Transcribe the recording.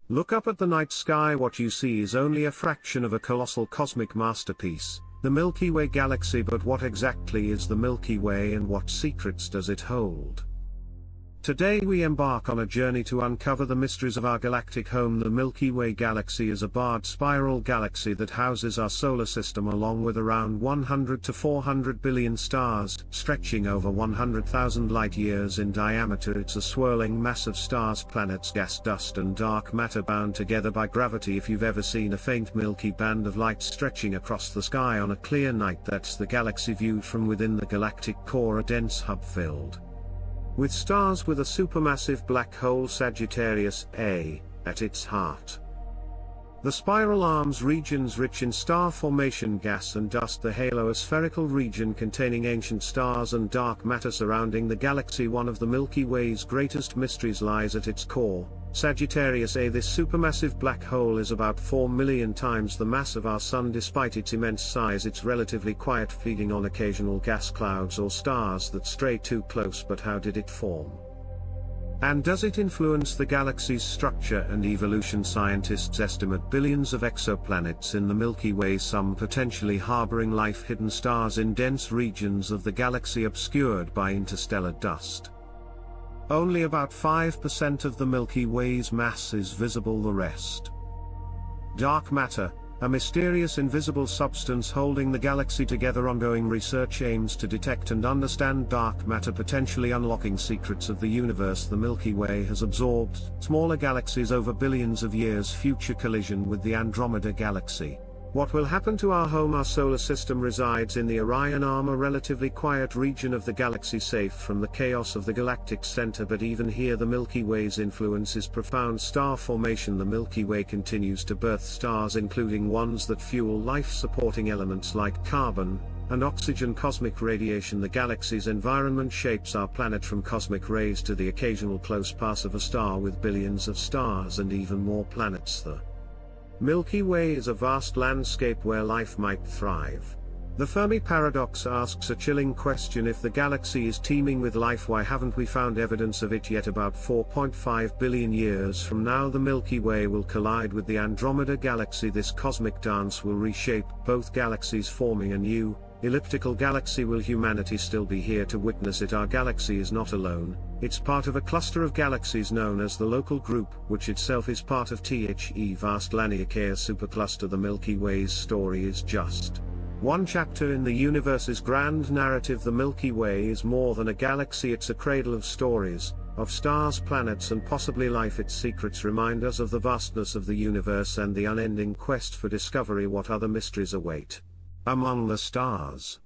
Look up at the night sky. What you see is only a fraction of a colossal cosmic masterpiece, the Milky Way galaxy. But what exactly is the Milky Way and what secrets does it hold? Today we embark on a journey to uncover the mysteries of our galactic home. The Milky Way galaxy is a barred spiral galaxy that houses our solar system along with around 100 to 400 billion stars, stretching over 100,000 light-years in diameter. It's a swirling mass of stars, planets, gas, dust and dark matter bound together by gravity. If you've ever seen a faint milky band of light stretching across the sky on a clear night, that's the galaxy viewed from within the galactic core, a dense hub filled with stars with a supermassive black hole, Sagittarius A, at its heart. The spiral arms regions rich in star formation, gas and dust, the halo, a spherical region containing ancient stars and dark matter surrounding the galaxy. One of the Milky Way's greatest mysteries lies at its core, Sagittarius A. This supermassive black hole is about 4 million times the mass of our Sun. Despite its immense size, it's relatively quiet, feeding on occasional gas clouds or stars that stray too close. But how did it form? And does it influence the galaxy's structure and evolution? Scientists estimate billions of exoplanets in the Milky Way, some potentially harboring life, hidden stars in dense regions of the galaxy obscured by interstellar dust. Only about 5% of the Milky Way's mass is visible, the rest. Dark matter, a mysterious invisible substance holding the galaxy together. Ongoing research aims to detect and understand dark matter, potentially unlocking secrets of the universe. The Milky Way has absorbed smaller galaxies over billions of years. Future collision with the Andromeda galaxy. What will happen to our home? Our solar system resides in the Orion Arm, a relatively quiet region of the galaxy, safe from the chaos of the galactic center. But even here the Milky Way's influence is profound. Star formation. The Milky Way continues to birth stars, including ones that fuel life-supporting elements like carbon and oxygen. Cosmic radiation. The galaxy's environment shapes our planet, from cosmic rays to the occasional close pass of a star with billions of stars and even more planets. The Milky Way is a vast landscape where life might thrive. The Fermi paradox asks a chilling question: if the galaxy is teeming with life, why haven't we found evidence of it yet? About 4.5 billion years from now, the Milky Way will collide with the Andromeda galaxy. This cosmic dance will reshape both galaxies, forming a new, elliptical galaxy. Will humanity still be here to witness it? Our galaxy is not alone. It's part of a cluster of galaxies known as the Local Group, which itself is part of the vast Laniakea supercluster. The Milky Way's story is just one chapter in the universe's grand narrative. The Milky Way is more than a galaxy, it's a cradle of stories, of stars, planets and possibly life. Its secrets remind us of the vastness of the universe and the unending quest for discovery. What other mysteries await among the stars?